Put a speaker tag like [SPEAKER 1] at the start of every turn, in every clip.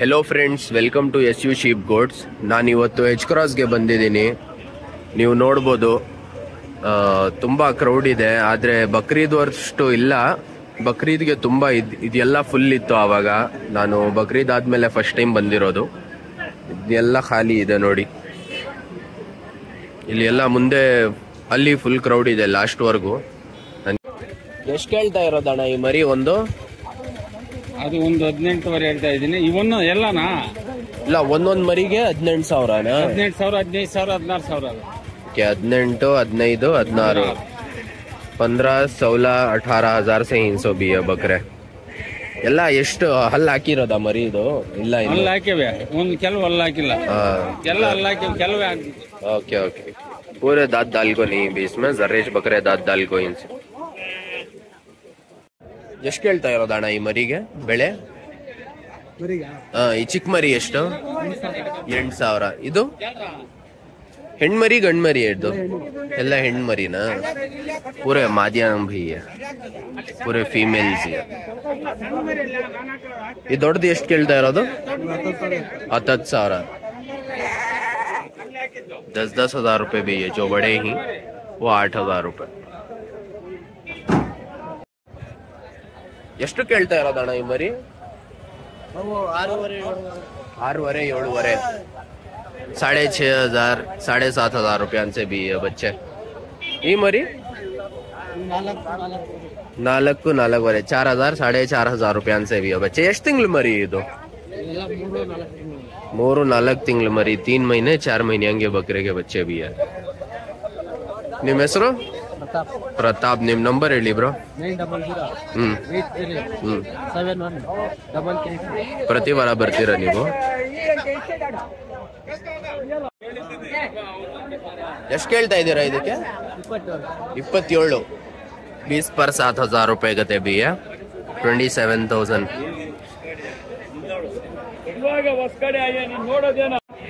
[SPEAKER 1] Hello friends, welcome to SU sheep goats. ನಾನಿವತ್ತು H ಕ್ರಾಸ್ಗೆ ಬಂದಿದ್ದೀನಿ. ನೀವು ನೋಡ್ಬೋದು ತುಂಬ ಕ್ರೌಡ್ ಇದೆ, ಆದರೆ ಬಕ್ರೀದ್ ವರ್ಷಷ್ಟು ಇಲ್ಲ. ಬಕ್ರೀದ್ಗೆ ತುಂಬ ಇದೆಲ್ಲ ಫುಲ್ ಇತ್ತು. ಆವಾಗ ನಾನು ಬಕ್ರೀದ್ ಆದಮೇಲೆ ಫಸ್ಟ್ ಟೈಮ್ ಬಂದಿರೋದು. ಇದೆಲ್ಲ ಖಾಲಿ ಇದೆ ನೋಡಿ. ಇಲ್ಲಿ ಎಲ್ಲ ಮುಂದೆ ಅಲ್ಲಿ ಫುಲ್ ಕ್ರೌಡ್ ಇದೆ ಲಾಸ್ಟ್ವರೆಗೂ. ಎಷ್ಟು ಕೇಳ್ತಾ ಇರೋದಣ್ಣ ಈ ಮರಿ? ಒಂದು
[SPEAKER 2] ಅದು ಒಂದು 18,000 ಹೇಳ್ತಾ ಇದ್ದೀನಿ. ಇವನ್ನ ಎಲ್ಲನಾ?
[SPEAKER 1] ಇಲ್ಲ, ಒಂದೊಂದು ಮರಿಗೆ 18,000ನಾ?
[SPEAKER 2] 18,000, 15,000, 16,000.
[SPEAKER 1] 18, 15, 16, 15, 16, 18,000 से 300 भी है ಬಕ್ರೆ. ಎಲ್ಲ ಎಷ್ಟು ಹಲ್ಲು ಹಾಕಿರೋದ ಮರಿ ಇದು? ಇಲ್ಲ,
[SPEAKER 2] ಹಲ್ಲು ಹಾಕಿವೆ. ಒಂದು ಕೆಲವು ಹಲ್ಲು ಹಾಕಿಲ್ಲ, ಎಲ್ಲ ಹಲ್ಲು ಹಾಕಿವೆ, ಕೆಲವೇ ಹಾಕಿವೆ.
[SPEAKER 1] ओके ओके, पूरे दांत डाल को नहीं बीच में जर्रेश बकरे दांत डाल को इनसे. ಎಷ್ಟು ಕೇಳ್ತಾ ಇರೋದಣ್ಣ ಈ ಮರಿಗೆ ಬೆಳೆ? ಈ ಚಿಕ್ಕ ಮರಿ ಎಷ್ಟು? 8,000. ಇದು ಹೆಣ್ಮರಿ ಗಂಡ್ಮರಿ? ಇದು ಎಲ್ಲ ಹೆಣ್ಮರಿನಾ? ಪೂರೆ ಮಾದ್ಯಾಂ ಭೈ ಪೂರೆ ಫೀಮೇಲ್ಸ್. ಈ ದೊಡ್ಡದು ಎಷ್ಟು ಕೇಳ್ತಾ ಇರೋದು? 10,000. 10,000 रुपए भी है. जो बड़े ही वो 8,000 रुपए. ಎಷ್ಟು ಕೇಳ್ತಾ ಇರೋದಣ್ಣ ಈ ಮರಿ? 6,500, 7,500, 6,500, 7,500 रुपये से भी है बच्चे. ಈ ಮರಿ 4, 4,500, 4,000, 4,500 रुपये से भी है बच्चे. ಎಷ್ಟು ತಿಂಗಳು ಮರಿ ಇದು? 3-4 ತಿಂಗಳು ಮರಿ. 3 महीने 4 महीने ಹಂಗೆ ಬಕ್ರೆಗೆ ಬಚ್ಚೆ भी है. ನಿಮ್ಮ ಹೆಸರು? ಪ್ರತಾಪ್. ನಿಮ್ ನಂಬರ್ ಹೇಳಿ ಬ್ರೋ. 900-73 ಪ್ರತಿ ವಾರ ಬರ್ತೀರಾ ನೀವು? ಎಷ್ಟು ಕೇಳ್ತಾ ಇದ್ದೀರಾ ಇದಕ್ಕೆ? 27. 20 पर 7,000 रुपए गते भी है. 27,000.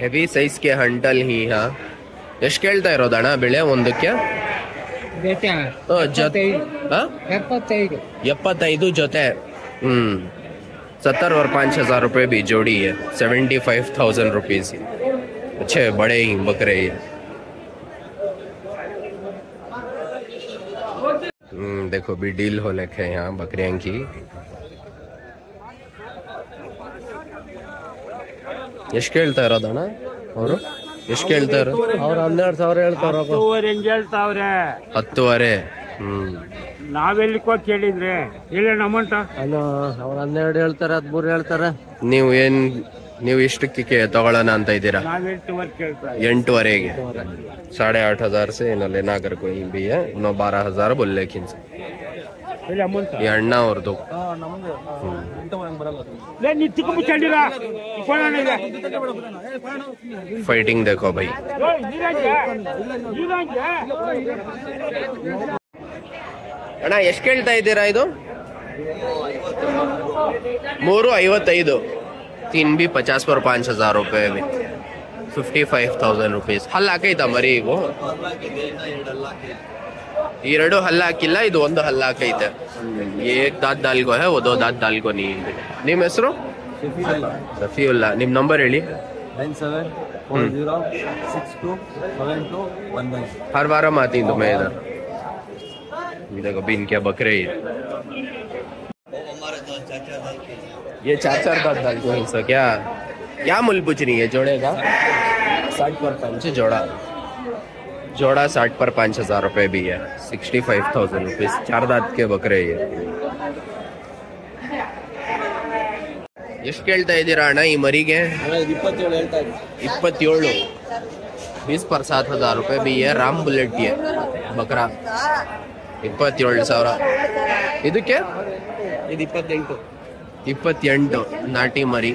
[SPEAKER 1] ಹೆವಿ ಸೈಜ್ಗೆ ಹಂಟಲ್ ಹಿ. ಎಷ್ಟು ಕೇಳ್ತಾ ಇರೋದಣ್ಣ ಬೆಳೆ ಒಂದಕ್ಕೆ? 75 ಜೊತೆ. 70 और 5,000 रुपए भी जोड़ी है. 75,000 रुपीज. अच्छे बड़े ही बकरे ही. देखो भी डील हो रखे हैं यहाँ बकरियां की. ಎಷ್ಟು ಕೇಳ್ತಾ ಇರೋದಣ್ಣ ಅವರು? ಎಷ್ಟು ಕೇಳ್ತಾ ಇರೋ?
[SPEAKER 2] ಅವ್ರು 12,000 ಹೇಳ್ತಾರ.
[SPEAKER 1] 10,500.
[SPEAKER 2] ನಾವೆಲ್ಲಿ ಹೋಗಿ ಕೇಳಿದ್ರೆ ಹೇಳೋಣ ಅಮೌಂಟ್. ಅವ್ರು 12 ಹೇಳ್ತಾರೆ, 13 ಹೇಳ್ತಾರೆ.
[SPEAKER 1] ನೀವು ಇಷ್ಟಕ್ಕೆ ತಗೊಳ್ಳೋಣ ಅಂತ ಇದ್ದೀರಾ? 8,500. 8,500 से इन्होंने लेना अगर कोई भी है. 12,000 बोल लेकिन ये अण्णा और दो फाइटिंग देखो भाई. ಅಣ್ಣ ಎಷ್ಟು ಕೇಳ್ತಾ ಇದ್ದೀರಾ ಇದು? 3,55. 3 भी 50 पर 5,000 रुपए में. 55,000 रुपीज. ಹಲ್ಲು ಹಾಕೈತಾ ಮರಿ ಇವು? 2 ಹಲ್ಲು ಹಾಕಿಲ್ಲ, ಇದು 1 ಹಲ್ಲು ಹಾಕೈತೆ. ಏಕ್ ದಾತ್ ದಾಲ್ಗೋ ಹೈ, 2 ದಾತ್ ದಾಲ್ಗೋ ನೀ. ನಿಮ್ಮ ಹೆಸರು? ರಫೀವುಲ್ಲಾ. ನಿಮ್ಮ ನಂಬರ್ ಹೇಳಿ. 9740627219. हर बार हम आती हूँ मैं इधर. देखो बीन क्या बकरे ही. ये 4 दांत दाल को हिस्सा. क्या मूल्य पूछ रही है जोड़े का? 60 पर 5 जोड़ा. 60 पर 5,000 रुपए भी है. 65,000 रुपीज. 4 दांत के बकरे है. ಎಷ್ಟು ಕೇಳ್ತಾ ಇದ್ದೀರಾ ಅಣ್ಣ ಈ ಮರಿಗೆ?
[SPEAKER 2] 27 ಹೇಳ್ತಾ ಇದ್ದೀನಿ.
[SPEAKER 1] 27. 20 पर 7,000 रुपए भी है. राम बुलेट है बकरा. 27,000. ಇದಕ್ಕೆ?
[SPEAKER 2] ಇದು 28.
[SPEAKER 1] 28 ನಾಟಿ ಮರಿ.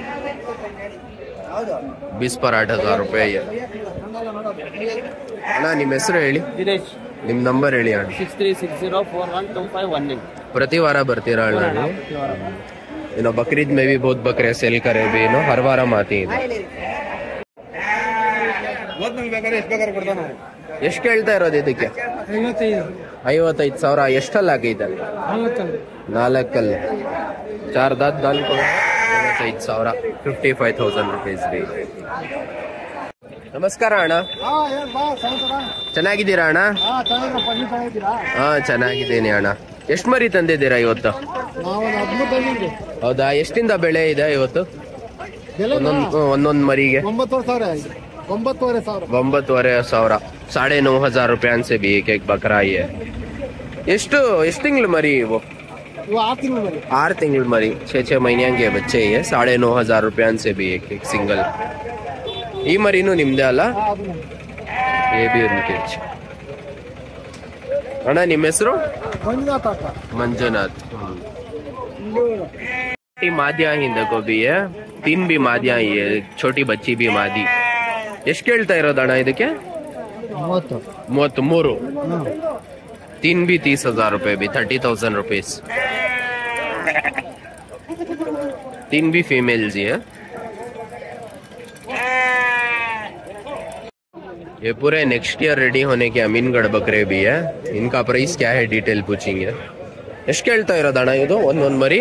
[SPEAKER 1] 20 पर 8,000 रुपए है. ಅಣ್ಣ ನಿಮ್ಮ ಹೆಸರು ಹೇಳಿ.
[SPEAKER 2] ದಿನೇಶ್.
[SPEAKER 1] ನಿಮ್ಮ ನಂಬರ್ ಹೇಳಿ ಅಣ್ಣ.
[SPEAKER 2] 6360412519.
[SPEAKER 1] ಪ್ರತಿ ವಾರ ಬರ್ತೀರಾ ಅಣ್ಣ? ಇನ್ನು ಬಕ್ರೀದ್ ಮೇ भी बहुत बकरे सेल करे भी नो हर वार हम आती हैं. ಎಷ್ಟು ಕೇಳ್ತಾ ಇರೋದು ಇದಕ್ಕೆ? 55,000. ಎಷ್ಟಲ್ಲಿ ಹಾಕೈತೆ? 4 4 दांत दाल को 55,000 55,000 rupees ಬಿ. ನಮಸ್ಕಾರ ಅಣ್ಣ, ಚೆನ್ನಾಗಿದ್ದೀರಾ ಅಣ್ಣ? ಹಾ ಚೆನ್ನಾಗಿದ್ದೀನಿ ಅಣ್ಣ. ಎಷ್ಟು ಮರಿ ತಂದಿದ್ದೀರಾ ಇವತ್ತು? ಹೌದಾ, ಎಷ್ಟಿಂದ ಬೆಳೆ ಇದೆ ಇವತ್ತು ಒಂದೊಂದು ಮರಿಗೆ? 9,500 9,500 रुपये से भी एक बकरा ही है. ಎಷ್ಟು ತಿಂಗಳು ಮರಿ ಇವು? 6 ತಿಂಗಳು ಮರಿ. 6 महीने के बच्चे ही है. 9,500 रुपये से भी एक सिंगल. ಈ ಮರಿನೂ ನಿಮ್ದೇ ಅಲ್ಲ? ಎ ಬಿ ಉನ್ಕೆ. ಅಣ್ಣ ನಿಮ್ಮ ಹೆಸರು? ಮಂಜುನಾಥ್. मादिया ही देखो भी है, 3 भी मादिया ही है, छोटी बच्ची भी मादी. ಎಷ್ಟು ಕೇಳ್ತಾ ಇರೋದು ಅಣ್ಣ ಇದಕ್ಕೆ? 33. 3 भी 30,000 रुपए भी 30,000 रुपीज. 3 भी फीमेल्स ही है. ये पूरे नेक्स्ट ईयर रेडी होने के अमीनगढ़ बकरे भी है. इनका प्राइस क्या है डिटेल पूछेंगे. ಎಷ್ಟು ಕೇಳ್ತಾ ಇರೋದು ಅಣ್ಣ ಇದು ಒಂದೊಂದು ಮರಿ?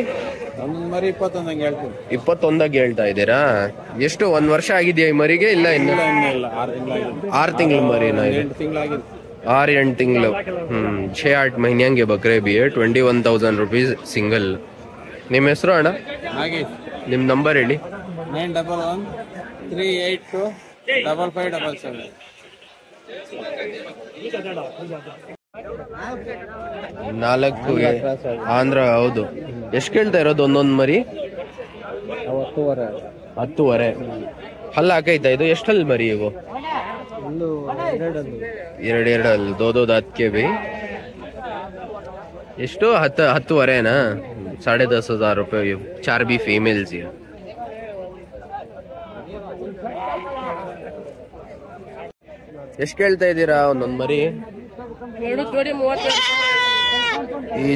[SPEAKER 1] 21 ಹೇಳ್ತಾ ಇದ್ದೀರಾ? ಎಷ್ಟು, 1 ವರ್ಷ ಆಗಿದೆಯಾ ಈ ಮರಿಗೆ? ಇಲ್ಲ ಇನ್ನು 6 ತಿಂಗಳು ಮರಿನಾ? 6-8 ತಿಂಗಳು. 6-8 महीने के बकरे भी है. 21,000 रुपीज सिंगल. ನಿಮ್ಮ ಹೆಸರು ಅಣ್ಣ? ನಿಮ್ಮ ನಂಬರ್ ಹೇಳಿ.
[SPEAKER 2] 9113825577.
[SPEAKER 1] ನಾಲ್ಕು ಆಂಧ್ರ. ಹೌದು. ಎಷ್ಟು ಕೇಳ್ತಾ ಇರೋದು ಒಂದೊಂದು ಮರಿ? 10,500. ಹಲ್ಲ ಹಾಕೈತಾ ಇದು? ಎಷ್ಟಲ್ಲಿ ಮರಿ ಇವು? 2 ಅಲ್ಲಿ ದೋ ದಾತ್ಕೆ ಬಿ. ಎಷ್ಟು? 10,500 10,500 रुपये. 4 भी फीमेल्स ही. ಎಷ್ಟು ಕೇಳ್ತಾ ಇದ್ದೀರಾ ಒಂದೊಂದು ಮರಿ? ಈ ಜೋಡಿ 32. ಈ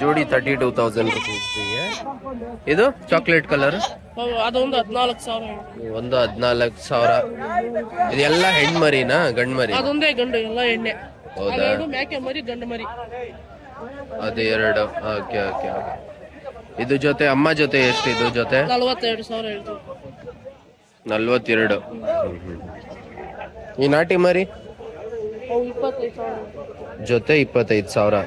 [SPEAKER 1] ಜೋಡಿ 32,000 रुपीज है. ಇದು ಚಾಕ್ಲೇಟ್ ಕಲರ್
[SPEAKER 3] ಅದೊಂದು 14,000.
[SPEAKER 1] ಒಂದು 14,000. ಇದೆಲ್ಲ ಹೆಣ್ಮರಿನಾ ಗಂಡು ಮರಿ?
[SPEAKER 3] ಅದೊಂದೇ ಗಂಡು, ಎಲ್ಲ ಎಣ್ಣೆ.
[SPEAKER 1] ಹೌದಾ?
[SPEAKER 3] ಮೇಕೆ ಮರಿ, ಗಂಡು ಮರಿ.
[SPEAKER 1] ಅದು 2. Okay okay. ಇದು ಜೊತೆ ಅಮ್ಮ ಜೊತೆ ಎಷ್ಟು? ಇದು ಜೊತೆ
[SPEAKER 3] 42,000 ಹೇಳ್ತೀವಿ.
[SPEAKER 1] 42. ಈ ನಾಟಿ ಮರಿ
[SPEAKER 3] 25,000.
[SPEAKER 1] ಜೊತೆ 25,000.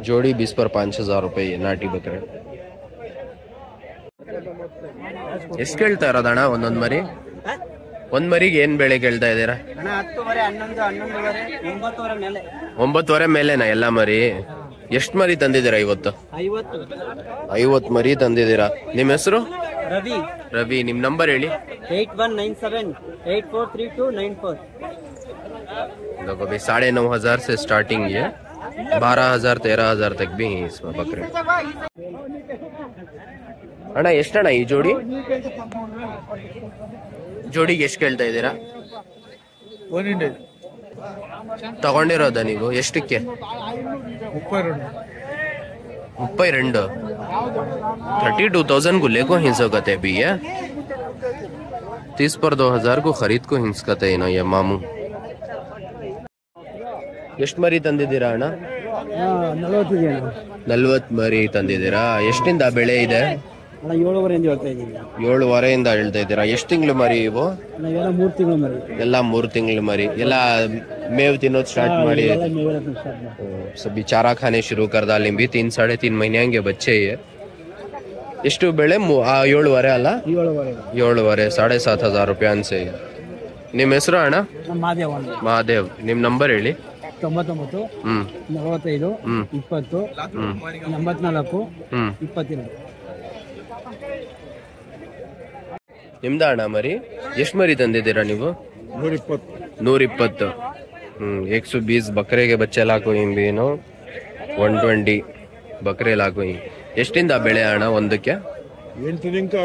[SPEAKER 1] जोड़ी 20 पर 5,000 रुपये. नाटी बकरे. ಎಷ್ಟು ಕೇಳ್ತಾ ಇರೋದಣ್ಣ ಒಂದೊಂದು ಮರಿ? ಒಂದ್ ಮರಿಗೆ ಏನ್ ಬೆಳೆ ಕೇಳ್ತಾ ಇದ್ದೀರಾ? 9,500 ಮೇಲೆನಾ ಎಲ್ಲ ಮರಿ? ಎಷ್ಟು ಮರಿ ತಂದಿದ್ದೀರಾ ಇವತ್ತು? 50 ಮರಿ ತಂದಿದ್ದೀರಾ. ನಿಮ್ಮ ಹೆಸರು? ರವಿ. ನಿಮ್ ನಂಬರ್ ಹೇಳಿ.
[SPEAKER 4] 8197843294.
[SPEAKER 1] देखो भाई 9,500 से स्टार्टिंग है. 12,000 13,000 तक भी है इसमें बकरे. ಅಣ್ಣ ಎಷ್ಟಣ್ಣ ಈ ಜೋಡಿ? ಜೋಡಿಗೆ ಎಷ್ಟು ಕೇಳ್ತಾ ಇದ್ದೀರಾ? ತಗೊಂಡಿರೋದ ನೀವು? ಎಷ್ಟಕ್ಕೆ? 32. 32,000 को लेको हिंसकते भी है. 30 पर 2,000 को खरीद को हिंसकते ना ये मामू. ಎಷ್ಟು ಮರಿ ತಂದಿದ್ದೀರಾ ಅಣ್ಣ? 40 ಮರಿ ತಂದಿದ್ದೀರಾ. ಎಷ್ಟಿಂದ ಬೆಳೆ ಇದೆ?
[SPEAKER 4] 7,500 ಹೇಳ್ತಾ ಇದ್ದೀನಿ.
[SPEAKER 1] 7,500 ಹೇಳ್ತಾ ಇದ್ದೀರಾ. ಎಷ್ಟು ತಿಂಗಳು ಮರಿ ಇವು?
[SPEAKER 4] 3 ತಿಂಗಳು ಮರಿ.
[SPEAKER 1] ಎಲ್ಲ 3 ತಿಂಗಳು ಮರಿ. ಎಲ್ಲ ಮೇವು ತಿನ್ನೋದು ಸ್ಟಾರ್ಟ್ ಮಾಡಿ ಸಬಿ ಚಾರಾ ಖಾನೆ ಶುರು कर डाले भी. 3-3.5 महीने के बच्चे है. ಎಷ್ಟು ಬೆಳೆ? 7,500 ಅಲ್ಲ? 7,500 7,500 रुपये ಅನ್ಸೆ. ನಿಮ್ಮ ಹೆಸರು ಅಣ್ಣ? ಮಹಾದೇವ್. ನಿಮ್ಮ ನಂಬರ್ ಹೇಳಿ.
[SPEAKER 4] 99 45 20 84 22.
[SPEAKER 1] ನಿಮ್ದ ಅಣ್ಣ ಮರಿ? ಎಷ್ಟು ಮರಿ ತಂದಿದ್ದೀರಾ ನೀವು? 120. 120 बकरे के बच्चे लाको बीनो 120 बकरे लाको. ಎಷ್ಟಿಂದ ಬೆಳೆ ಅಣ್ಣ ಒಂದಕ್ಕೆ?
[SPEAKER 2] 8 ಗಂಟೆ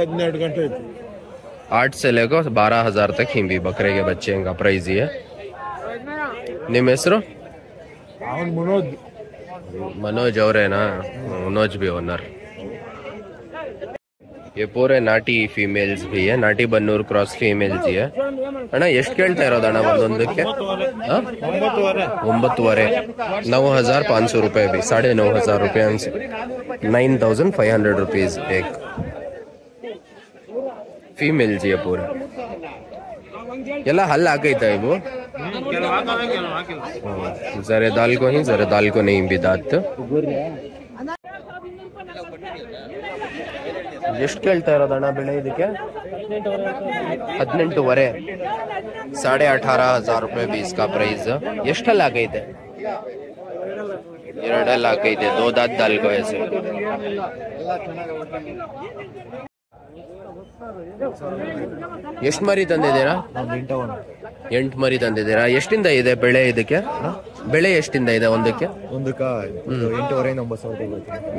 [SPEAKER 1] 8 से लेकर 12,000 तक ही भी बकरे के बच्चे का प्राइस ही है. ನಿಮ್ಮ ಹೆಸರು? मनोज ಅವರೇನಾ? मनोज भी ओनर. ये पूरे नाटी फीमेल्स भी है, नाटी बन्नूर क्रॉस फीमेल्स ही है ಅಣ್ಣ. ಎಷ್ಟು ಕೇಳ್ತಾ ಇರೋದು ಅಣ್ಣ ಒಂದೊಂದಕ್ಕೆ? 9,500 9,500 रुपये भी 9,500 रुपये 9,500 रुपीज एक फीमेल जी है पूरा. ಎಲ್ಲ ಹಲ್ಲು ಹಾಕೈತಾ ಇವು? ಜರೆ ದಾಲ್ ಕೋ ಹಿ ಜರೆ ದಾಲ್ ಕೋ नहीं भी दात. ಎಷ್ಟು ಕೇಳ್ತಾ ಇರೋದಣ್ಣ ಬೆಳೆ ಇದಕ್ಕೆ? 18,500 18,500 रुपये भी इसका प्राइस. ಎಷ್ಟಲ್ಲಿ ಆಗೈತೆ? 2 ಆಗೈತೆ. 2 दांत दाल को ऐसे. ಎಷ್ಟು ಮರಿ ತಂದಿದ್ದೀರಾ? 8 ಮರಿ ತಂದಿದ್ದೀರಾ. ಎಷ್ಟಿಂದ ಇದೆ ಬೆಳೆ ಇದಕ್ಕೆ? ಬೆಳೆ ಎಷ್ಟಿಂದ ಇದೆ ಒಂದಕ್ಕೆ?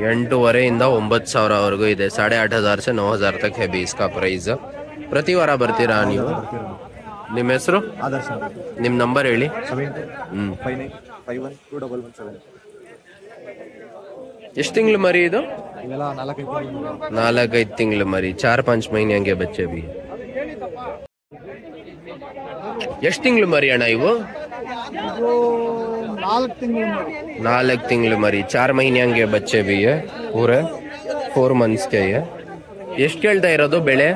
[SPEAKER 1] 8,500 9,000 ಇದೆ. 8,500 से 9,000 तक है भी इसका प्राइस. ಪ್ರತಿ ವಾರ ಬರ್ತೀರಾ ನೀವು? ನಿಮ್ಮ ಹೆಸರು? ನಿಮ್ಮ ನಂಬರ್ ಹೇಳಿ. ಎಷ್ಟು ತಿಂಗಳು ಮರಿ ಇದು? 4-5 ತಿಂಗಳು ಮರಿ. 4-5 ಮहीने ಹಂಗೆ ಬಚ್ಚೆ ಬಿ. ಎಷ್ಟು ತಿಂಗಳು ಮರಿ ಅಣ್ಣ ಇವು? 4 ತಿಂಗಳು ಮರಿ. 4 महीने ಹಂಗೆ ಬಚ್ಚೆ ಬಿ ಪೂರೆ 4 months के है. ಎಷ್ಟು ಕೇಳ್ತಾ ಇರೋದು ಬೆಳೆ?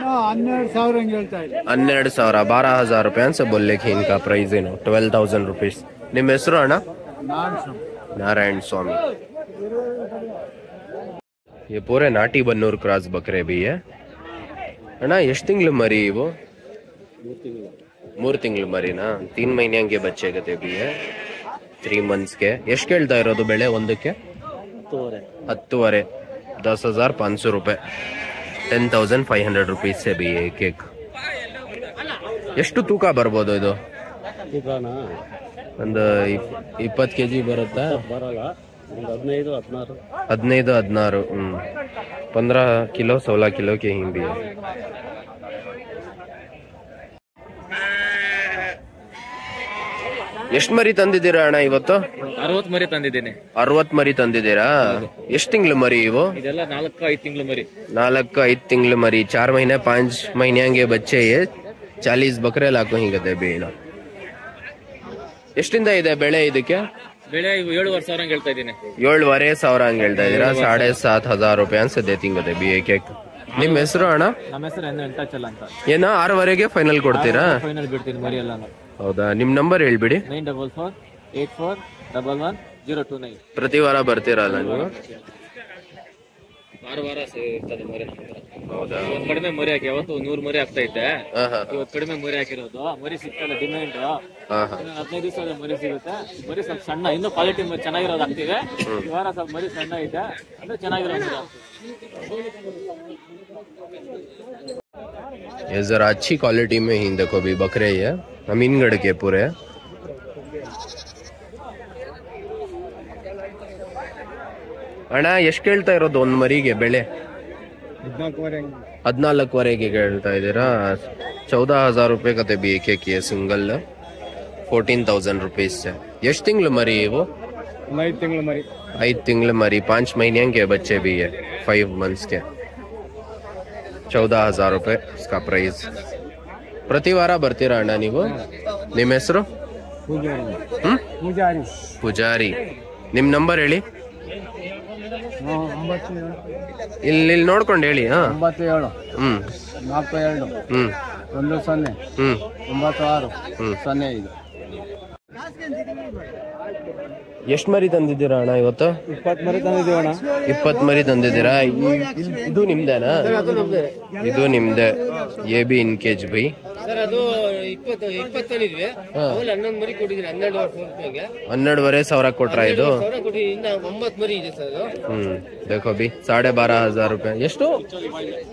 [SPEAKER 1] 12,000 12,000 रुपये से बोले कि इनका प्राइस है 12,000 रुपीज. ನಿಮ್ಮ ಹೆಸರು ಅಣ್ಣ? नारायण स्वामी. ये पूरे नाटी बन्नूर क्रॉस बकरे भी है ಅಣ್ಣ. ಎಷ್ಟು ತಿಂಗಳು ಮರಿ ಇವು? 3 ತಿಂಗಳು ಮರಿನಾ? 3 महीने ಹಂಗೆ ಬಚ್ಚೆ ಗತೆ ಬಿ 3 months के. ಎಷ್ಟು ಕೇಳ್ತಾ ಇರೋದು ಬೆಳೆ ಒಂದಕ್ಕೆ? 10,500 10,500 रुपये 10,500 रुपीज से भी एक एक. ಎಷ್ಟು ತೂಕ ಬರ್ಬೋದು ಇದು? ಒಂದು 20 kg ಬರುತ್ತಾ? 15-16 15 किलो 16 किलो के ಹಿಂಡಿ. ಎಷ್ಟು ಮರಿ ತಂದಿದ್ದೀರಾ ಅಣ್ಣ ಇವತ್ತು?
[SPEAKER 5] 60 ಮರಿ ತಂದಿದ್ದೀನಿ.
[SPEAKER 1] 60 ಮರಿ ತಂದಿದ್ದೀರಾ? ಎಷ್ಟು ತಿಂಗಳು ಮರಿ ಇವು?
[SPEAKER 5] ಇದೆಲ್ಲ 4-5 ತಿಂಗಳು ಮರಿ.
[SPEAKER 1] 4-5 ತಿಂಗಳು ಮರಿ. 4 महीने 5 महीने ಹಂಗೆ ಬಚ್ಚೆ 40 ಬಕರೆ ಲಾಕೋ ಹಿಂಗತೆ ಬೇನ. ಎಷ್ಟಿಂದ ಇದೆ ಬೆಳೆ ಇದಕ್ಕೆ?
[SPEAKER 5] ಬೆಳೆ 7,500 ಹಂಗೆ ಹೇಳ್ತಾ ಇದ್ದೀನಿ.
[SPEAKER 1] 7,500 ಹಂಗೆ ಹೇಳ್ತಾ ಇದ್ದೀರಾ? 7,500 रुपये ಅನ್ಸದೆ ತಿಂಗದೆ ಬಿ ಏಕ್ ಏಕ್. ನಿಮ್ಮ ಹೆಸರು ಅಣ್ಣ?
[SPEAKER 5] ನಮ್ಮ ಹೆಸರು ಎಂಟಚ್ಚಲ್ಲ ಅಂತ.
[SPEAKER 1] ಏನೋ 6ವರೆಗೆ ಫೈನಲ್ ಕೊಡ್ತೀರಾ?
[SPEAKER 5] ಫೈನಲ್ ಬಿಡ್ತೀನಿ ಮರಿ ಎಲ್ಲ.
[SPEAKER 1] ಹೌದಾ? ನಿಮ್ ನಂಬರ್ ಹೇಳ್ಬಿಡಿ.
[SPEAKER 5] 9448411
[SPEAKER 1] ಪ್ರತಿ ವಾರ ಬರ್ತೀರಲ್ಲ ನೀವು?
[SPEAKER 5] ವಾರ ಇರ್ತದೆ ಮರಿ.
[SPEAKER 1] ಹೌದಾ?
[SPEAKER 5] ಕಡಿಮೆ ಮರಿ ಹಾಕಿ ಯಾವತ್ತು 100 ಮರಿ ಆಗ್ತಾ ಇದ್ದೆ. ಇವತ್ತು ಕಡಿಮೆ ಮರಿ ಹಾಕಿರೋದು. ಮರಿ ಸಿಗ್ತಲ್ಲ ಡಿಮ್ಯಾಂಡ್. 15 ದಿವಸ ಮರಿ ಸಿಗುತ್ತೆ. ಮರಿ ಸ್ವಲ್ಪ ಸಣ್ಣ, ಇನ್ನು ಕ್ವಾಲಿಟಿ ಮರಿ ಚೆನ್ನಾಗಿರೋದು ಆಗ್ತಿದೆ. ಈ ವಾರ ಸ್ವಲ್ಪ ಮರಿ ಸಣ್ಣ ಇದೆ ಅಂದ್ರೆ ಚೆನ್ನಾಗಿರೋದು.
[SPEAKER 1] ये जरा अच्छी क्वालिटी में ही देखो भी बकरे है अमीनगढ़ के पूरे. ಅಣ್ಣ ಎಷ್ಟು ಕೇಳ್ತಾ ಇರೋದು ಒಂದು ಮರಿಗೆ ಬೆಳೆ? 14,500 ಕೇಳ್ತಾ ಇದ್ದೀರಾ? 14,000 रुपये ಕತೆ ಬಿ ಏಕೆ ಕಿ ಸಿಂಗಲ್ 14,000 रुपीज से. ಎಷ್ಟು ತಿಂಗಳು ಮರಿ ಇವು?
[SPEAKER 4] 5 ತಿಂಗಳು ಮರಿ.
[SPEAKER 1] 5 ತಿಂಗಳು ಮರಿ. 5 महीने के बच्चे भी है 5 months के. 14,000 रुपये इसका प्राइस. ಪ್ರತಿ ವಾರ ಬರ್ತೀರಾ ಅಣ್ಣ ನೀವು? ನಿಮ್ಮ ಹೆಸರು? ಪೂಜಾರಿ. ನಿಮ್ಮ ನಂಬರ್ ಹೇಳಿ. ಇಲ್ಲಿ ನೋಡ್ಕೊಂಡು ಹೇಳಿ.
[SPEAKER 4] 97 42 10 96 05.
[SPEAKER 1] ಎಷ್ಟು ಮರಿ ತಂದಿದ್ದೀರಾ ಅಣ್ಣ ಇವತ್ತು?
[SPEAKER 4] 20 ಮರಿ ತಂದಿದ್ದೀವಣ್ಣ.
[SPEAKER 1] 20 ಮರಿ ತಂದಿದ್ದೀರಾ? ಇದು ನಿಮ್ದೇನಾ? ಇದು ನಿಮ್ದೆ. A B in kg by.
[SPEAKER 5] Sir ಅದು 20 ತಂದಿದ್ವಿ. 11 ಮರಿ ಕೊಟ್ಟಿದ್ರಿ.
[SPEAKER 1] 12,500 ಕೊಟ್ರ ಇದು?
[SPEAKER 5] 9 ಮರಿ ಇದೆ ಸರ್.
[SPEAKER 1] देखो भी 12,500 रुपये. ಎಷ್ಟು?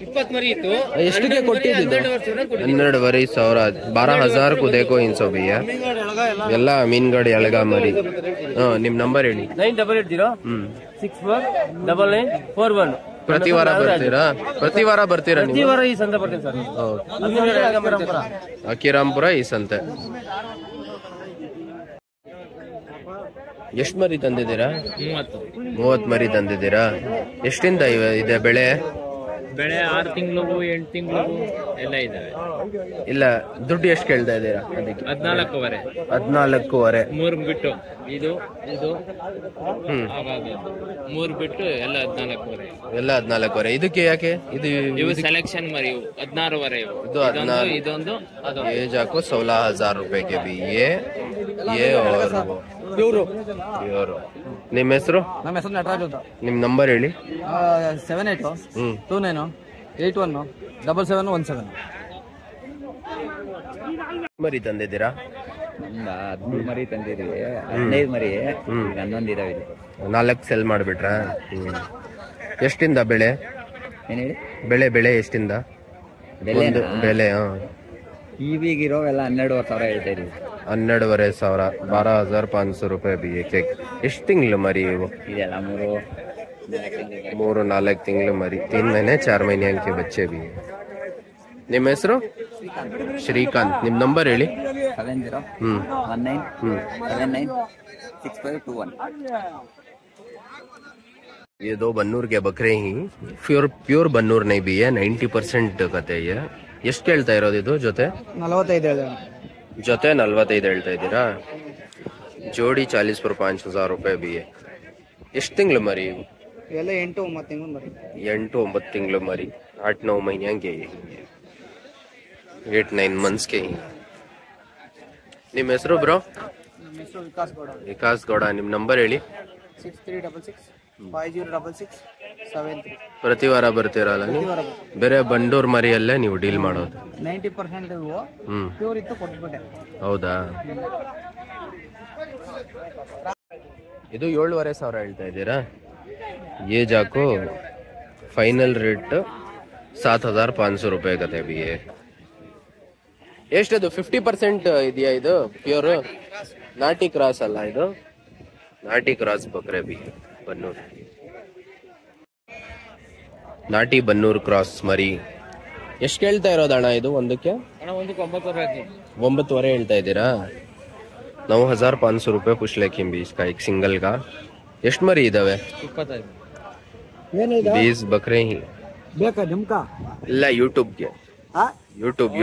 [SPEAKER 5] 20 ಮರಿ ಇತ್ತು.
[SPEAKER 1] ಎಷ್ಟಿಗೆ ಕೊಟ್ಟಿದ್ದು? 12,500. 12,000 को देखो इन सब भैया ಎಲ್ಲ ಮೀನ್ಗಡೆ ಎಳಗ ಮರಿ. ನಿಮ್ ನಂಬರ್ ಹೇಳಿ.
[SPEAKER 5] 9806499941.
[SPEAKER 1] ಪ್ರತಿ ವಾರ ಬರ್ತೀರಾ? ಪ್ರತಿ ವಾರ ಬರ್ತೀರಾ ನೀವು?
[SPEAKER 5] ಪ್ರತಿ ವಾರ ಈ ಸಂತೆ ಬರ್ತೀನಿ ಸರ್.
[SPEAKER 1] ಅಕ್ಕಿರಾಂಪುರ ಈ ಸಂತೆ. ಎಷ್ಟು ಮರಿ ತಂದಿದ್ದೀರಾ?
[SPEAKER 5] 30
[SPEAKER 1] ಮರಿ ತಂದಿದ್ದೀರಾ? ಎಷ್ಟಿಂದ ಇದೆ ಬೆಳೆ?
[SPEAKER 5] ಬೆಳೆ 6 ತಿಂಗಳಿಗೂ 8 ತಿಂಗಳಿಗೂ ಎಲ್ಲ ಇದಾವೆ.
[SPEAKER 1] ಇಲ್ಲ ದುಡ್ಡು ಎಷ್ಟು ಕೇಳ್ತಾ ಇದ್ದೀರಾ ಅದಕ್ಕೆ?
[SPEAKER 5] 14.5.
[SPEAKER 1] 14.5.
[SPEAKER 5] 3 ಬಿಟ್ಟು ಇದು ಆವಾಗ 3 ಬಿಟ್ಟು ಎಲ್ಲ 14.5.
[SPEAKER 1] ಎಲ್ಲ 14.5. ಇದಕ್ಕೆ ಯಾಕೆ
[SPEAKER 5] ಇವು ಸೆಲೆಕ್ಷನ್ ಮರಿ, ಇವು 16.5.
[SPEAKER 1] ಇದು 16.
[SPEAKER 5] ಇದೊಂದು ಅದು
[SPEAKER 1] ये जाको 16,000 रुपए के भी ये और ಪ್ಯೂರು. ನಿಮ್ಮ ಹೆಸರು?
[SPEAKER 4] ನಮ್ಮ ಹೆಸರು ನಟರಾಜ್ ಅಂತ.
[SPEAKER 1] ನಿಮ್ಮ ನಂಬರ್ ಹೇಳಿ.
[SPEAKER 4] 7829817717.
[SPEAKER 1] ಮರಿ ತಂದಿದ್ದೀರಾ?
[SPEAKER 4] 13 ಮರಿ ತಂದಿದ್ದೀವಿ. 15 ಮರಿ 11 ಇದಾವೆ.
[SPEAKER 1] 4 ಸೆಲ್ ಮಾಡಿಬಿಟ್ರಾ? ಎಷ್ಟಿಂದ ಬೆಳೆ?
[SPEAKER 4] ಏನ್ ಹೇಳಿ?
[SPEAKER 1] ಬೆಳೆ ಎಷ್ಟಿಂದ? ಬೆಲೆ
[SPEAKER 4] ಈಗಿರೋವೆಲ್ಲ 12,500 ಹೇಳ್ತಾ ಇದೀವಿ.
[SPEAKER 1] 12,500. 12,500 ರೂಪಾಯಿ ಬಿ ಕೇಕ್. ಎಷ್ಟು ತಿಂಗಳು ಮರಿ ಇವು?
[SPEAKER 4] ಇದೆಲ್ಲ
[SPEAKER 1] 3-4 ತಿಂಗಳು ಮರಿ. 3 ಮहीने 4 महीने के बच्चे भी है. ನಿಮ್ಮ ಹೆಸರು? ಶ್ರೀಕಾಂತ್. ನಿಮ್ಮ ನಂಬರ್ ಹೇಳಿ.
[SPEAKER 4] 7019796521.
[SPEAKER 1] ये दो बन्नूर के बकरे ही प्योर बन्नूर नहीं भी है. 90% ಕತೆ है. ಎಷ್ಟು ಹೇಳ್ತಾ ಇರೋದು ಇದು ಜೊತೆ?
[SPEAKER 4] 45
[SPEAKER 1] ಜೊತೆ 45 ಹೇಳ್ತಾ ಇದ್ದೀರಾ? ಜೋಡಿ 40 पर 5,000 ರೂಪಾಯಿ ಬಿ. ಎಷ್ಟು ತಿಂಗಳು ಮರಿ ಇವು?
[SPEAKER 4] ಎಲ್ಲ 8-9 ತಿಂಗಳು ಮರಿ.
[SPEAKER 1] 8-9 ತಿಂಗಳು ಮರಿ. 8-9 महीने के 8-9 months के. ನಿಮ್ಮ ಹೆಸರು ಬ್ರೋ?
[SPEAKER 4] ನಮ್ಮ ಹೆಸರು
[SPEAKER 1] ವಿಕಾಸ್ ಗೌಡ. ನಿಮ್ಮ ನಂಬರ್ ಹೇಳಿ.
[SPEAKER 4] 6366506673.
[SPEAKER 1] ಪ್ರತಿ ವಾರ ಬರ್ತೀರಲ್ಲ ನೀವು? ಬೇರೆ ಬಂಡೂರ್ ಮರಿಯಲ್ಲೇ ನೀವು ಡೀಲ್ ಮಾಡೋದು?
[SPEAKER 4] 90% ಇವು ಪ್ಯೂರ್ ಇತ್ತು, ಕೊಟ್ಬಿಟ್ಟೆ.
[SPEAKER 1] ಹೌದಾ? ಇದು 7,500 ಹೇಳ್ತಾ ಇದ್ದೀರಾ? ये जाको फाइनल रेट 7,500 ರೂಪಾಯಿ ಕತೆ ಬಿ. ಎಷ್ಟದು? 50% ಇದೆಯಾ ಇದು? ಪ್ಯೂರ್ ನಾಟಿ ಕ್ರಾಸ್ ಅಲ್ಲ ಇದು? ನಾಟಿ ಕ್ರಾಸ್ ಬಕ್ರೆ ಬಿ ಬನ್ನೂರ್. ನಾಟಿ ಬನ್ನೂರ್ ಕ್ರಾಸ್ ಮರಿ. ಎಷ್ಟು ಕೇಳ್ತಾ ಇರೋದಣ್ಣ ಇದು ಒಂದಕ್ಕೆ? 9,500 ಹೇಳ್ತಾ ಇದ್ದೀರಾ? 9,500 ರೂಪಾಯಿ ಪುಷ್ಲೆ ಕಿಂಬಿ ಇಸ್ಕಾ एक सिंगल का. ಎಷ್ಟು ಮರಿ ಇದಾವೆ? 20 ಬಕ್ರೆ ಹಿ
[SPEAKER 4] ಬೇಕಾ ನಿಮ್ಕಾ?
[SPEAKER 1] ಇಲ್ಲ ಯೂಟ್ಯೂಬ್ಗೆ. ಯೂಟ್ಯೂಬ್.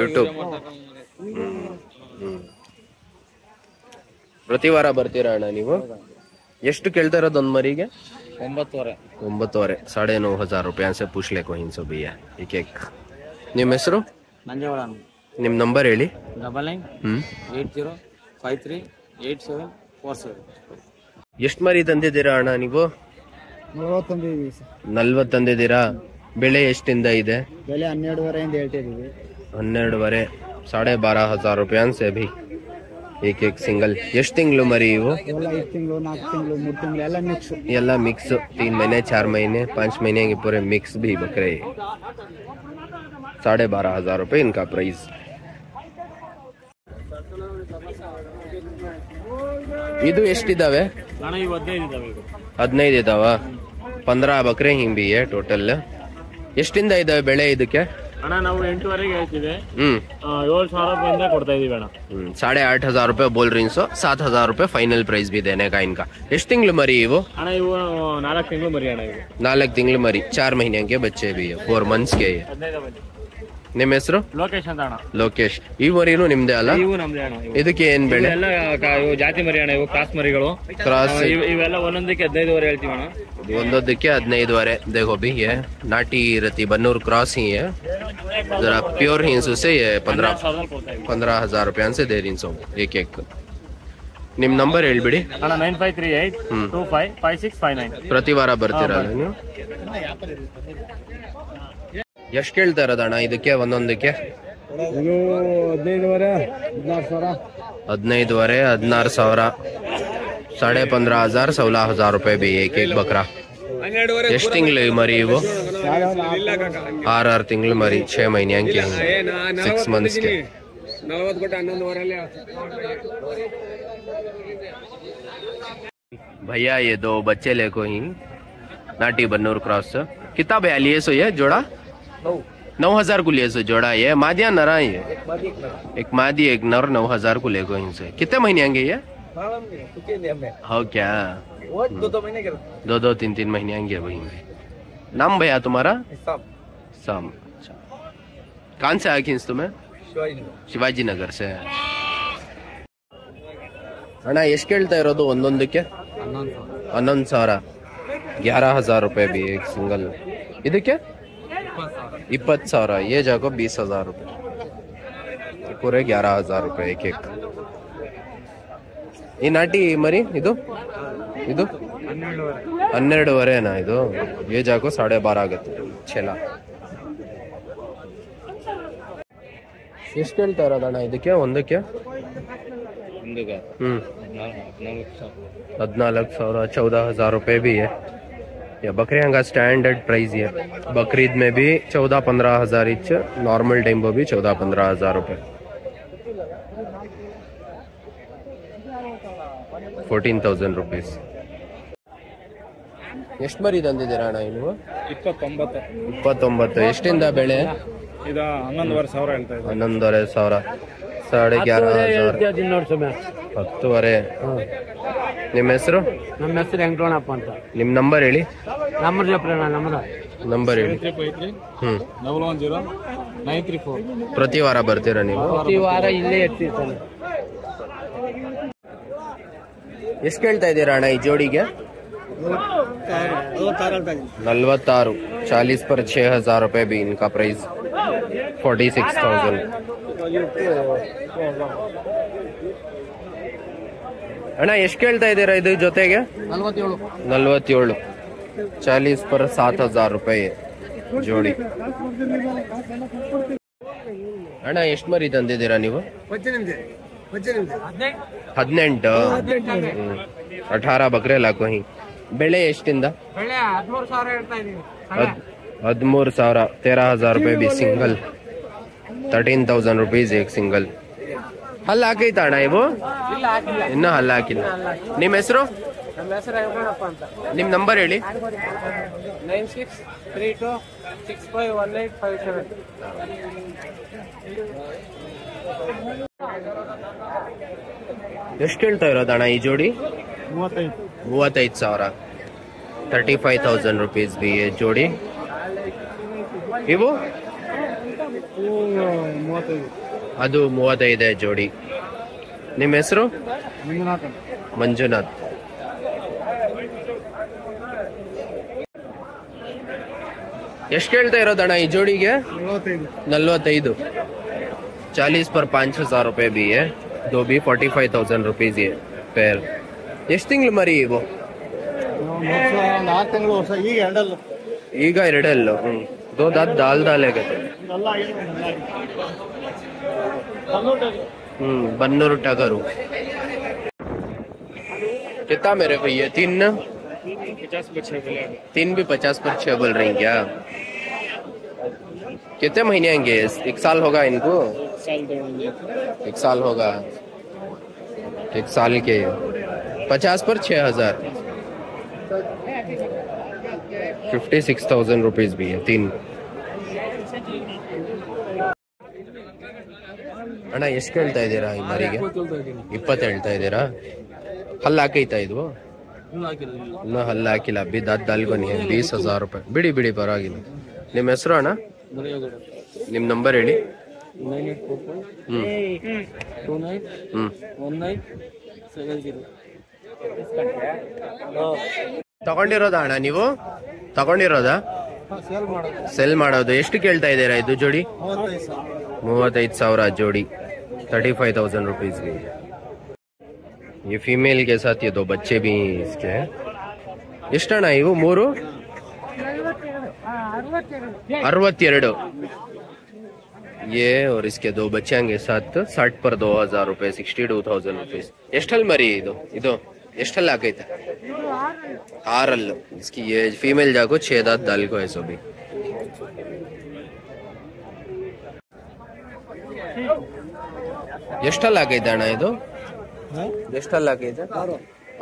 [SPEAKER 1] ಪ್ರತಿ ವಾರ ಬರ್ತೀರಾ ಅಣ್ಣ ನೀವು? ಎಷ್ಟು ಕೇಳ್ತಾ ಇರೋದು ಒಂದ್ ಮರಿಗೆ?
[SPEAKER 5] 9.5.
[SPEAKER 1] 9,500 ರೂಪಾಯಿ से पूछ ले कोई इनसे भैया एक एक. ನಿಮ್ಮ ಹೆಸರು?
[SPEAKER 4] ನಂಜೇಗೌಡ.
[SPEAKER 1] ನಿಮ್ಮ ನಂಬರ್ ಹೇಳಿ.
[SPEAKER 5] 9980538747.
[SPEAKER 1] ಎಷ್ಟು ಮರಿ ತಂದಿದ್ದೀರಾ ಅಣ್ಣ ನೀವು? 40 ತಂದಿದ್ದೀರಾ? ಬೆಳೆ ಎಷ್ಟಿಂದ ಇದೆ?
[SPEAKER 4] ಬೆಲೆ 12,500 ಹೇಳ್ತಾ ಇದೀವಿ.
[SPEAKER 1] 12,500. 12,500 ರೂಪಾಯಿ से भी एक एक सिंगल. ಎಷ್ಟು ತಿಂಗಳು ಮರಿ ಇವು?
[SPEAKER 4] 5 ತಿಂಗಳು 4 ತಿಂಗಳು 3 ತಿಂಗಳು ಎಲ್ಲ ಮಿಕ್ಸ್.
[SPEAKER 1] 3 महीने 4 महीने 5 महीने के पूरे मिक्स भी बकरे. 12,500 ರೂಪಾಯಿ इनका प्राइस. ಇದು ಎಷ್ಟಿದಾವೆ? 15 ಇದಾವ. 15 ಬಕರೆ ಹಿಂಗ್ ಬಿ ಟೋಟಲ್. ಎಷ್ಟಿಂದ ಇದಾವೆ ಬೆಳೆ ಇದಕ್ಕೆ?
[SPEAKER 5] ಅಣ್ಣ ನಾವು 8,500 ಹೇಳ್ತೀವಿ. 7,000 ರೂಪಾಯಿಂದ ಕೊಡ್ತಾ ಇದೀವಿ ಅಣ್ಣ.
[SPEAKER 1] 8,500 ರೂಪಾಯಿ बोल रही सो 7,000 ರೂಪಾಯಿ ಫೈನಲ್ ಪ್ರೈಸ್ भी देने का इनका. ಎಷ್ಟು ತಿಂಗಳು ಮರಿ ಇವು?
[SPEAKER 5] ಅಣ್ಣ ಇವು 4 ತಿಂಗಳು ಮರಿ ಅಣ್ಣ. ಇವು
[SPEAKER 1] 4 ತಿಂಗಳು ಮರಿ. 4 महीने के बच्चे भी है. 4 months के है. ನಿಮ್ಮ ಹೆಸರು?
[SPEAKER 5] ಲೋಕೇಶ್ ಅಂತ ಅಣ್ಣ.
[SPEAKER 1] ಲೋಕೇಶ್. ಈ ಮರಿನು ನಿಮ್ದೇ ಅಲ್ಲ?
[SPEAKER 5] ಇವು ನಮ್ದೇ ಅಣ್ಣ.
[SPEAKER 1] ಇದಕ್ಕೆ ಏನ್ ಬೆಳೆ?
[SPEAKER 5] ಎಲ್ಲ ಇವು ಜಾತಿ ಮರಿ ಅಣ್ಣ. ಇವು ಕ್ರಾಸ್ ಮರಿಗಳು.
[SPEAKER 1] ಕ್ರಾಸ್
[SPEAKER 5] ಇವೆಲ್ಲ ಒಂದೊಂದಕ್ಕೆ 15,500 ಹೇಳ್ತೀವಿ ಅಣ್ಣ.
[SPEAKER 1] ಒಂದೊಂದಕ್ಕೆ 15,500. देखो भी ये नाटी रती बन्नूर क्रॉस ही है. जरा प्योर ही से ये 15,000 रुपया से दे रही सो एक एक. ನಿಮ್ ನಂಬರ್ ಹೇಳ್ಬಿಡಿ
[SPEAKER 5] ಅಣ್ಣ. 9538255659.
[SPEAKER 1] ಪ್ರತಿ ವಾರ ಬರ್ತೀರಲ್ಲ ನೀವು? ಎಷ್ಟು ಕೇಳ್ತಾ ಇರೋದಣ್ಣ ಇದಕ್ಕೆ ಒಂದೊಂದಕ್ಕೆ? 15,500 16,000 15,500 16,000 ರೂಪಾಯಿ ಬಿ एक एक ಬಕ್ರಾ. ಎಷ್ಟು ತಿಂಗಳು ಮರಿ ಇವು? 6 ತಿಂಗಳು ಮರಿ. 6 महीने के 6 months के. भैया ये 2 बच्चे लेको ही नाटी बन्नूर क्रॉस. कितना भैया लिए सो ये जोड़ा? 9,000 को लिए सो जोड़ा. ये मादिया नरा ये? एक मादी एक नर. 9,000 को लेको इनसे. कितने महीने आएंगे ये? हो क्या? 2-3 महीने आएंगे वही. नाम भैया तुम्हारा? साम अच्छा कहाँ से आए किन्स तुम्हें ಶಿವಾಜಿ ನಗರ್ ಸೆ ಅಣ್ಣ ಎಷ್ಟು ಕೇಳ್ತಾ ಇರೋದು ಒಂದೊಂದಕ್ಕೆ 11,000 11,000 रुपए भी एक सिंगल ಇದಕ್ಕೆ 20,000 ये जाको 20,000 रुपए पूरे 11,000 रुपए एक एक ಈ ನಾಟಿ ಮರಿ ಇದು ಇದು 12.5 ಇದು ये जाको 12.5 ಆಗುತ್ತೆ ಛಲ ಎಷ್ಟು ಹೇಳ್ತಾ ಇರೋದಣ್ಣ ಇದಕ್ಕೆ ಒಂದಕ್ಕೆ 14,000 14,000 रुपए भी है या बकरियां का स्टैंडर्ड प्राइस है बकरीद में भी 14-15 इंच नॉर्मल टाइम पर भी 14-15 रुपए 14,000 रुपीस ಎಷ್ಟು ಮರಿ ತಂದಿದ್ದೀರಾ ಅಣ್ಣ ನೀವು 29 ಎಷ್ಟಿಂದ ಬೆಳೆ
[SPEAKER 2] ಇದು 11,500 ಹೇಳ್ತಾ ಇದ್ದಾರೆ
[SPEAKER 1] 11,500 11,000 10,500 ನಿಮ್ಮ ಹೆಸರು
[SPEAKER 2] ನಮ್ಮ ಹೆಸರು ವೆಂಕಟರಮಣಪ್ಪ ಅಂತ
[SPEAKER 1] ನಿಮ್ಮ ನಂಬರ್ ಹೇಳಿ
[SPEAKER 2] ನಂಬರ್ చెప్పరా
[SPEAKER 1] ನಂಬರ್ ಹೇಳಿ
[SPEAKER 2] 934
[SPEAKER 1] ಪ್ರತಿ ವಾರ ಬರ್ತೀರಾ ನೀವು
[SPEAKER 2] ಪ್ರತಿ ವಾರ ಇಲ್ಲೇ ಇರ್ತೀವಿ
[SPEAKER 1] ಎಷ್ಟು ಕೇಳ್ತಾ ಇದ್ದೀರಾ ಅಣ್ಣ ಈ ಜೋಡಿಗೆ 46 40 पर 6,000 रुपए भी इनका प्राइस 46,000 ಅಣ್ಣ ಎಷ್ಟು ಕೇಳ್ತಾ ಇದ್ದೀರಾ ಇದು ಜೊತೆಗೆ 47 40 पर 7,000 रुपए ಜೋಡಿ ಅಣ್ಣ ಎಷ್ಟು ಮರಿ ತಂದಿದ್ದೀರಾ ನೀವು 18 18 ಬಕ್ರೆ ಲಾಕೋ ಹಿ ಬೆಳೆ ಎಷ್ಟಿಂದ 13,000 13,000 रुपए भी सिंगल 13,000 रुपीज एक सिंगल ಹಲ್ಲು ಹಾಕೈತ ಅಣ್ಣ ಇವು ಇನ್ನೂ ಹಲ್ಲು ಹಾಕಿಲ್ಲ ನಿಮ್ಮ ಹೆಸರು
[SPEAKER 2] ನಮ್ಮ ಹೆಸರು ವೆಂಕಟರಮಣಪ್ಪ ಅಂತ
[SPEAKER 1] ನಿಮ್ಮ ನಂಬರ್ ಹೇಳಿ
[SPEAKER 2] 9632651857
[SPEAKER 1] ಎಷ್ಟು ಕೇಳ್ತಾ ಇರೋದಣ್ಣ ಈ ಜೋಡಿ 35,000 35,000 रुपीज भी है जोड़ी ಇವು ಅದು 35 ಜೋಡಿ ನಿಮ್ಮ ಹೆಸರು ಮಂಜುನಾಥ್ ಎಷ್ಟು ಕೇಳ್ತಾ ಇರೋದಣ್ಣ ಈ ಜೋಡಿಗೆ 45 40 पर 5,000 रुपए भी है दो भी 45,000 रुपीज है पैर ಎಷ್ಟು ತಿಂಗಳು ಮರಿ ಇವು
[SPEAKER 2] 4 ತಿಂಗಳು ವರ್ಷ ಈಗ ಎರಡಲ್ಲ
[SPEAKER 1] ಈಗ ಎರಡಲ್ಲು दो दांत दाल दाल है बन्नूर टगरू कितना मेरे भैया तीन भी 50 पर 6 बोल रही क्या कितने महीने आएंगे 1 साल होगा इनको 1 साल होगा 1 साल के 50 पर 6,000 56,000 रुपीज भी है 3 ಅಣ್ಣ ಎಷ್ಟು ಕೇಳ್ತಾ ಇದ್ದೀರಾ ಈ ಮರಿಗೆ 20 ಹೇಳ್ತಾ ಇದ್ದೀರಾ ಹಲ್ಲು ಹಾಕೈತಾ ಇದು ಇನ್ನೂ ಹಲ್ಲು ಹಾಕಿಲ್ಲ ಅಬ್ಬಿ ದಾತ್ ದಾಲ್ಗೊನಿ 20,000 ರೂಪಾಯಿ ಬಿಡಿ ಬಿಡಿ ಪರವಾಗಿಲ್ಲ ನಿಮ್ಮ ಹೆಸರು ಅಣ್ಣ ನಿಮ್ಮ ನಂಬರ್ ಹೇಳಿ ತಗೊಂಡಿರೋದಾ ಅಣ್ಣ ನೀವು ತಗೊಂಡಿರೋದಾ सेल ಮಾಡೋದು ಎಷ್ಟು ಕೇಳ್ತಾ ಇದ್ದೀರಾ ಇದು ಜೋಡಿ 35,000 जोड़ी 35,000 रुपीज की ये फीमेल के साथ ये 2 बच्चे भी हैं इसके ಎಷ್ಟಣ್ಣ ಇವು ಮೂರು 62 ये और इसके 2 बच्चे के साथ 60 पर 2,000 रुपए 62,000 रुपीज ಎಷ್ಟಲ್ಲಿ ಮರಿ ಇದು ಎಷ್ಟಲ್ಲಿ ಹಾಕೈತೆ 6 इसकी ये फीमेल जाको 6 दांत दाल को है सो भी ಎಷ್ಟಲ್ಲಿ ಹಾಕೈತೆ ಅಣ್ಣ ಇದು ಎಷ್ಟಲ್ಲಿ ಹಾಕೈತೆ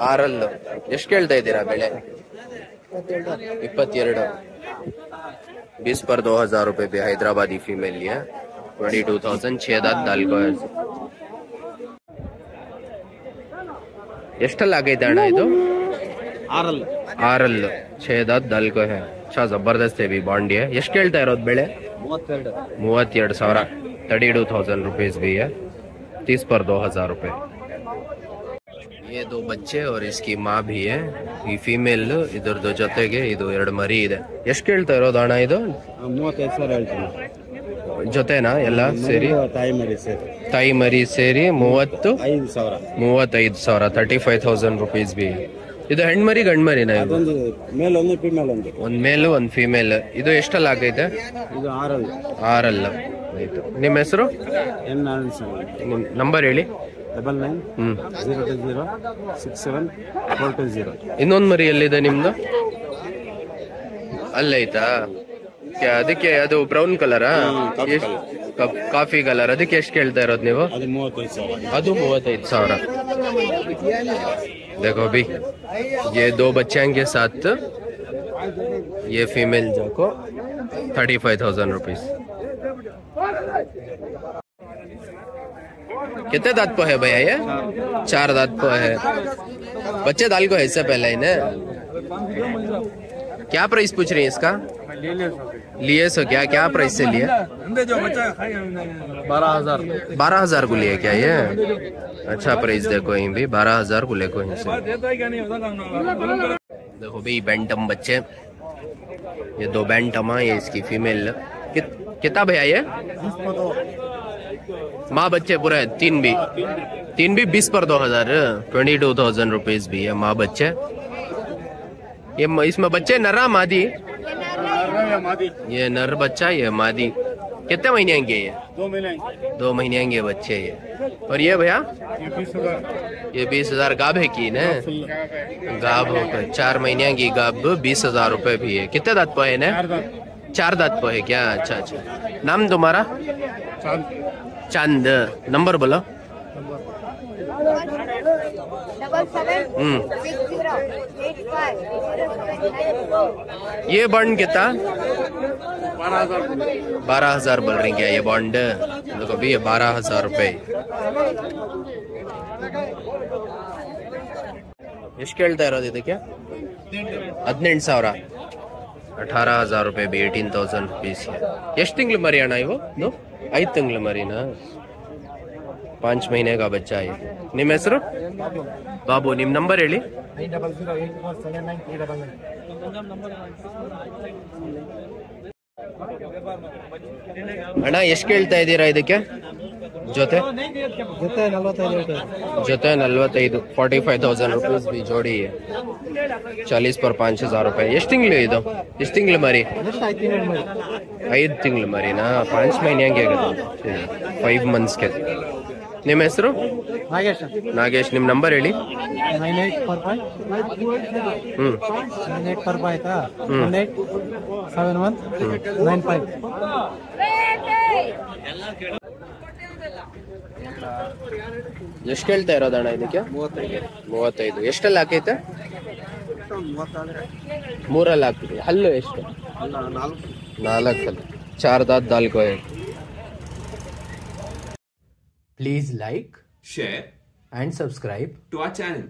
[SPEAKER 1] 6 ಎಷ್ಟು ಕೇಳ್ತಾ ಇದ್ದೀರಾ ಬೆಳೆ 22 20 पर 2,000 रुपए भी हैदराबादी फीमेल लिया 22,000 6 दांत दाल को है ಎಷ್ಟಲ್ಲಿ ಆಗೈತೆ ಅಣ್ಣ ಇದು 6 6 दांत दाल को है अच्छा जबरदस्त है भी बॉन्ड ये ಎಷ್ಟು ಕೇಳ್ತಾ ಇರೋದು ಬೆಳೆ 32,000 32,000 रुपीज भी है 30 पर 2,000 रुपए ये 2 बच्चे और इसकी माँ भी है ಈ ಫೀಮೇಲ್ ಇದರದ್ದು ಜೊತೆಗೆ ಇದು 2 ಮರಿ ಇದೆ ಎಷ್ಟು ಕೇಳ್ತಾ ಇರೋದು ಅಣ್ಣ ಇದು
[SPEAKER 2] 35,000 ಹೇಳ್ತೀನಿ
[SPEAKER 1] ಜೊತೆನಾ ಎಲ್ಲ ಸೇರಿ ತಾಯಿ ಮರಿ ಸೇರಿ 35,000 35,000 रुपीज भी ಇದು ಹೆಣ್ಮರಿ ಗಂಡ್ಮರಿನಾ ಇದು
[SPEAKER 2] ಮೇಲ್ ಒಂದು ಫೀಮೇಲ್ ಒಂದು
[SPEAKER 1] ಒಂದ್ ಮೇಲ್ ಒಂದ್ ಫೀಮೇಲ್ ಇದು ಎಷ್ಟಲ್ಲ ಆಗೈತೆ
[SPEAKER 2] ಇದು
[SPEAKER 1] 6 ಆಯ್ತು ನಿಮ್ಮ ಹೆಸರು ನಂಬರ್ ಹೇಳಿ
[SPEAKER 2] 99
[SPEAKER 1] ಇನ್ನೊಂದ್ ಮರಿ ಎಲ್ಲಿದೆ ನಿಮ್ದು ಅಲ್ಲೈತಾ ಅದಕ್ಕೆ ಅದು ಬ್ರೌನ್ ಕಲರಾ ಕಾಫಿ ಕಲರ್ ಅದಕ್ಕೆ ಎಷ್ಟು ಕೇಳ್ತಾ ಇರೋದು ನೀವು ಅದು 35,000 देखो अभी ये 2 बच्चों के साथ ये फीमेल जाको 35,000 रुपीज कितने दांत को है भैया ये 4 दांत को है बच्चे दाल को है इससे पहले इन्हें क्या प्राइस पूछ रही है इसका लिए सो क्या प्राइस से लिए 12,000 को लिए क्या ये अच्छा प्राइस देखो यहीं भी 12,000 को लेको यहीं से देखो भाई बैंटम बच्चे ये 2 बैंटम है ये इसकी फीमेल कितना भैया ये माँ बच्चे पूरे 3 भी 20 पर 2,000 22,000 रुपीज भी है माँ बच्चे ये इसमें बच्चे नरा मादी ये नर बच्चा ये मादी कितने महीने के ये 2 महीने के बच्चे ये और ये भैया ये 20,000 गाब है की ना गाब 4 महीने की गाब 20,000 रुपए भी है कितने दांत पे है ना 4 दांत पे है क्या अच्छा नाम तुम्हारा चांद नंबर बोलो
[SPEAKER 3] 776085.
[SPEAKER 1] ये बॉन्ड कितना 12,000 बोल रही क्या ये बॉन्ड देखो भी 12,000 रुपए ಎಷ್ಟು ಕೇಳ್ತಾ ಇರೋದು ಇದಕ್ಕೆ 18,000 18,000 रुपए भी 18,000 रुपीस ಎಷ್ಟು ತಿಂಗಳು ಮರಿ ಅಣ್ಣ ಇವು 5 ತಿಂಗಳು ಮರಿನಾ 5 महीने का बच्चा है ನಿಮ್ಮ ಹೆಸರು ಬಾಬು ನಿಮ್ಮ ನಂಬರ್ ಹೇಳಿ 908479 ಅಣ್ಣ ಎಷ್ಟು ಕೇಳ್ತಾ ಇದ್ದೀರಾ ಇದಕ್ಕೆ ಜೊತೆ 45 45,000 रुपीस भी जोड़ी है 40 पर 5,000 रुपए ಎಷ್ಟು ತಿಂಗಳು ಇದು ಎಷ್ಟು ತಿಂಗಳು ಮರಿ 5 ತಿಂಗಳು ಮರಿನಾ 5 ಮहीने के 5 months के ನಿಮ್ಮ ಹೆಸರು ನಾಗೇಶ್ ನಿಮ್ಮ ನಂಬರ್ ಹೇಳಿ
[SPEAKER 2] 9845
[SPEAKER 1] ಎಷ್ಟು ಕೇಳ್ತಾ ಇರೋದಣ್ಣ ಇದಕ್ಕೆ 35 ಎಷ್ಟೆಲ್ಲ ಹಾಕೈತೆ 3 ಹಾಕ್ತೀವಿ ಹಲ್ಲು ಎಷ್ಟು 4 ಹಲ್ಲು 4 दांत दाल को है
[SPEAKER 6] Please like,
[SPEAKER 7] share
[SPEAKER 6] and subscribe
[SPEAKER 7] to our channel.